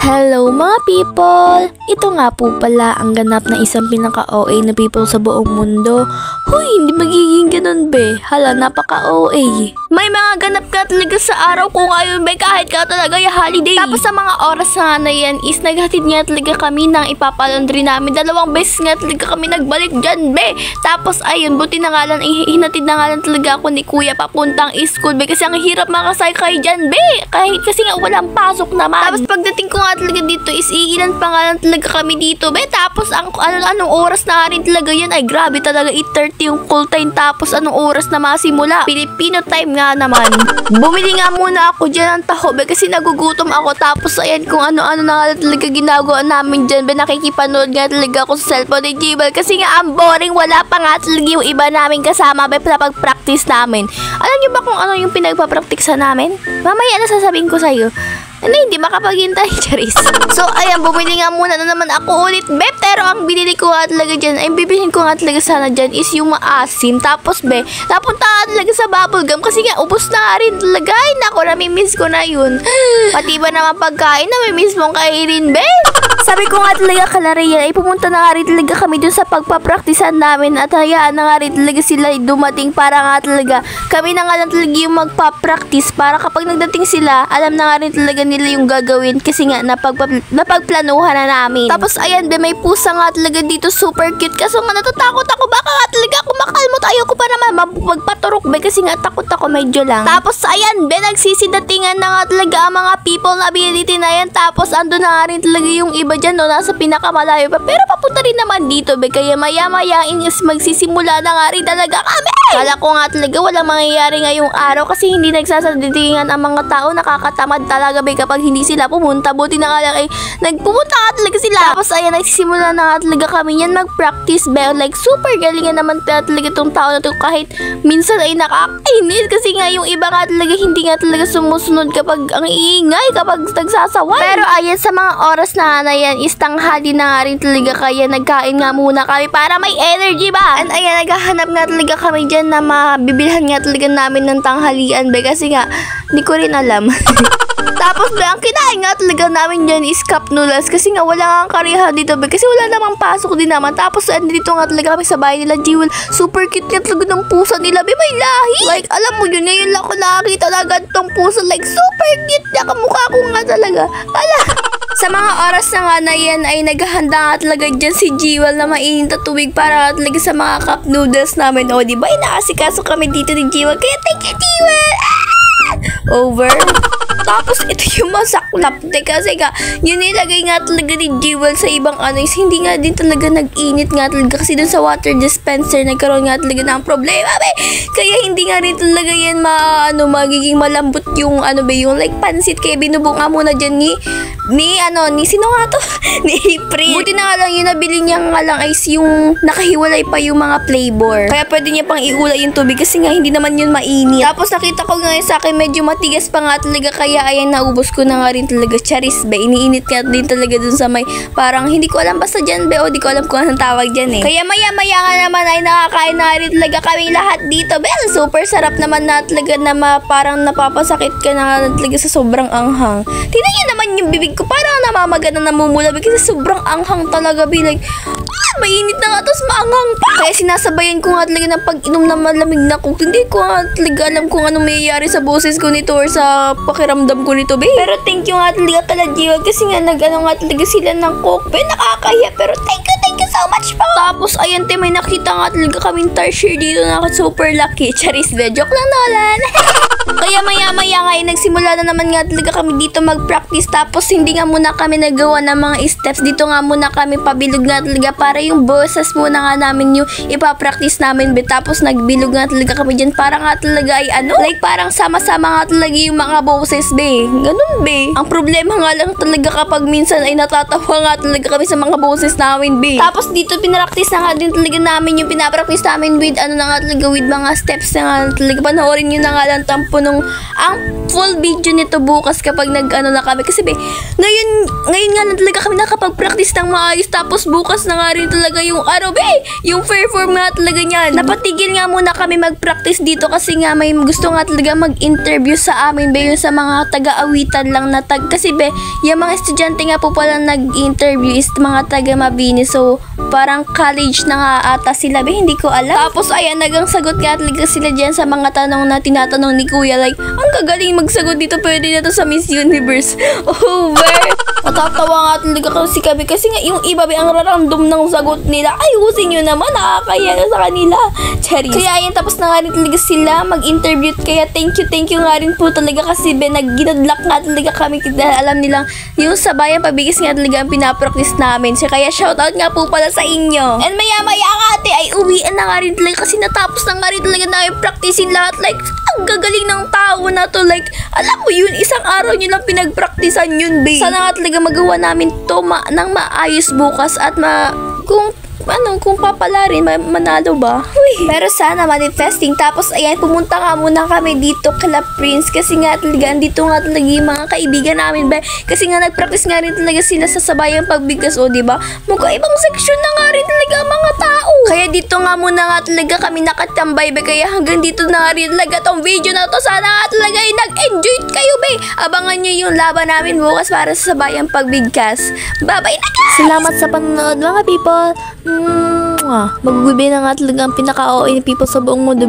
Hello mga people! Ito nga po pala ang ganap na isang pinaka-OA na people sa buong mundo. Huy, hindi magiging ganun be. Hala, napaka-OA. May mga ganap ka talaga sa araw ko ngayon be, kahit ka talaga yung holiday. Tapos sa mga oras na yan is naghatid nga talaga kami ng ipapalaundry namin. 2 beses nga talaga kami nagbalik dyan be. Tapos ayun, buti na nga lang, hinatid na nga lang talaga ako ni kuya papuntang school be. Kasi ang hirap makasakay dyan be. Kahit kasi nga walang pasok naman. Tapos pagdating ko nga talaga dito is iilan pa nga lang talaga kami dito be. Tapos anong oras na rin talaga yan, ay grabe talaga, 8:30 yung call time. Tapos anong oras na masimula, Filipino time nga naman. Bumili nga muna ako dyan ng taho be, kasi nagugutom ako. Tapos ayan, kung ano-ano na nga talaga ginagawa namin dyan be. Nakikipanood nga talaga ako sa cellphone ni Jibel, kasi nga ang boring, wala pa nga talaga yung iba namin kasama be na pag-practice namin. Alam nyo ba kung ano yung pinagpa-practice namin? Mamaya na sasabihin ko sa'yo. Ano, hindi makapaghintay, Charis. So, ayan, bumili nga muna na naman ako ulit, be. Pero ang binili ko nga talaga dyan, ay bibilhin ko nga talaga sana dyan is yung maasim. Tapos, be, napunta nga talaga sa bubblegum kasi nga, ubos na nga rin talaga. Ay, naku, namimiss ko na yun. Pati ba naman pagkain, namimiss mong kainin, be? Sabi ko nga talaga kala Rhea, ay pumunta na nga rin talaga kami dun sa pagpapraktisan namin. At hayaan na nga rin talaga sila dumating para nga talaga kami na nga lang talaga yung magpapractice. Para kapag nagdating sila, alam na nga rin talaga nila yung gagawin, kasi nga napagplanuhan na namin. Tapos ayan be, may pusa nga talaga dito, super cute. Kaso nga natatakot ako, baka nga talaga ako makalmot. Ayoko pa naman magpaturok be, kasi nga takot ako medyo lang. Tapos ayan be, nagsisidatingan na nga talaga ang mga people na ability na yan. Tapos ando na nga rin talaga yung iba dyan, no, nasa pinakamalayo pa. Pero papunta rin naman dito be, kaya maya-maya is magsisimula na nga rin talaga kami. Kala ko nga talaga walang mangyayari ngayong araw, kasi hindi nagsasadatingan ang mga tao. Nakakatamad talaga be kapag hindi sila pumunta. Buti na nga lang ay nagpumunta nga talaga sila. Tapos ayan, nagsisimula na nga talaga kami yan mag-practice be. Like super galingan naman talaga itong tao na to, kahit minsan ay nakakainis, kasi nga yung iba nga talaga hindi nga talaga sumusunod kapag ang iingay, kapag nagsasaway. Pero ayan, sa mga oras na yan is tanghali na nga rin talaga, kaya nagkain nga muna kami para may energy ba. And ayan, naghahanap nga talaga kami dyan na mabibilhan nga talaga namin ng tanghalian be, kasi nga hindi ko rin alam. Tapos be, ang kinain nga talaga namin dyan is cup noodles, kasi nga wala nga karihan dito be, kasi wala namang pasok din naman. Tapos andito nga talaga kami sa bahay nila Jewel. Super cute nga talaga ng pusa nila be, may lahi. Like alam mo yun, ngayon lang ako nakakita na ganitong pusa. Like super cute, nakamukha ko nga talaga. Ala. Sa mga oras na nga na yan ay naghahanda nga talaga dyan si Jewel na mainit na tubig para talaga sa mga cup noodles namin. O diba, inaasikaso kami dito ni Jewel, kaya thank you Jewel. Over. Tapos ito yung masaklap de, kasi nga yun nilagay nga talaga ni Jewel sa ibang is hindi nga din talaga nag-init nga talaga, kasi dun sa water dispenser nagkaroon nga talaga ng problema be. Kaya hindi nga rin talaga yan magiging malambot yung yung like pansit, kaya binubo nga muna dyan ni sino nga to? Ni April. Buti na nga lang yung nabili niya nga lang is yung nakahiwalay pa yung mga flavor, kaya pwede niya pang iulay yung tubig, kasi nga hindi naman yun mainit. Tapos nakita ko nga sa akin medyo matigas pa nga talaga, kaya ayan, naubos ko na nga rin talaga, Charis be. Iniinit nga din talaga dun sa may parang hindi ko alam basta dyan be, o di ko alam kung anong tawag dyan eh. Kaya maya-maya nga naman ay nakakain na rin talaga kami lahat dito be. Super sarap naman na talaga na parang napapasakit ka na talaga sa sobrang anghang. Tingnan nyo naman yung bibig ko, parang namamaga na namumula be, kasi sobrang anghang talaga be. Like mainit na nga, tapos maanghang pa. Kaya sinasabayan ko nga talaga ng pag-inom na malamig na coke. Hindi ko nga talaga alam kung anong mayayari sa boses ko nito or sa pakiramdam ko nito be. Pero thank you nga talaga kala Jewel, kasi nga nga talaga sila ng coke be. Nakakahiya, pero thank you so much po. Tapos ayan te, may nakita nga talaga kaming tarsier dito na super lucky. Charis be, joke lang Nolan. Kaya maya-maya nga nagsimula na naman nga talaga kami dito mag-practice. Tapos hindi nga muna kami nagawa ng mga steps. Dito nga muna kami pabilog nga talaga para yung boses muna nga namin yung ipapractice namin be. Tapos nagbilog nga talaga kami dyan para nga talaga ay like parang sama-sama nga talaga yung mga boses be. Ganun be. Ang problema nga lang talaga kapag minsan ay natatawa nga talaga kami sa mga boses namin be. Tapos Tapos dito pinaractice na nga din talaga namin yung pinapractice namin with ano na nga talaga with mga steps na nga talaga. Panoorin nyo na nga lang tampo nung ang full video nito bukas kapag nag-ano na kami. Kasi ngayon nga na talaga kami nakapag-practice ng maayos. Tapos bukas na nga rin talaga yung yung perform nga talaga niyan. Napatigil nga muna kami mag-practice dito kasi nga may gusto nga talaga mag-interview sa amin yung sa mga taga-awitan lang na kasi yung mga estudyante nga po pala nag-interview is mga taga-Mabini. So parang college na nga ata sila hindi ko alam. Tapos ayan, nagang sagot nga talaga sila dyan sa mga tanong na tinatanong ni Kuya. Like, ang gagaling magsagot dito, pwede na to sa Miss Universe. Matatawa nga talaga kasi kami kasi nga yung iba ang random ng sagot nila. Ayusin nyo naman, nakakaya na sa kanila. Charis. Kaya ayan, tapos na nga rin talaga sila mag-interview. Kaya thank you nga rin po talaga kasi nag-ginadlock nga talaga kami dahil alam nilang yung sabayang pabigis nga talaga ang pinapractice namin. So, kaya shoutout nga po pala sa inyo. And maya-maya nga ate ay uwian na nga rin talaga kasi natapos na nga rin talaga namin practicing lahat. Like, ang gagaling ng tao na to. Like, alam mo yun, isang araw nyo lang pinagpraktisan yun, babe. Sana nga talaga magawa namin to ng maayos bukas at kung papala rin, manalo ba? Pero sana manifesting. Tapos ayan, pumunta nga muna kami dito kala Prince kasi nga talaga, andito nga talaga yung mga kaibigan namin, kasi nga nagpractice nga rin talaga sila sa sabayang pagbigkas, diba? Magkaibang section na nga rin talaga ang mga tao. Kaya dito nga muna nga talaga kami nakatambay, kaya hanggang dito na nga rin talaga tong video na to. Sana nga talaga ay nag-enjoy kayo, abangan nyo yung laban namin bukas para sa sabayang pagbigkas. Bye-bye na guys! Salamat sa panonood mga people. Magugubi na nga talaga ang pinaka-OA ni people sa buong mundo,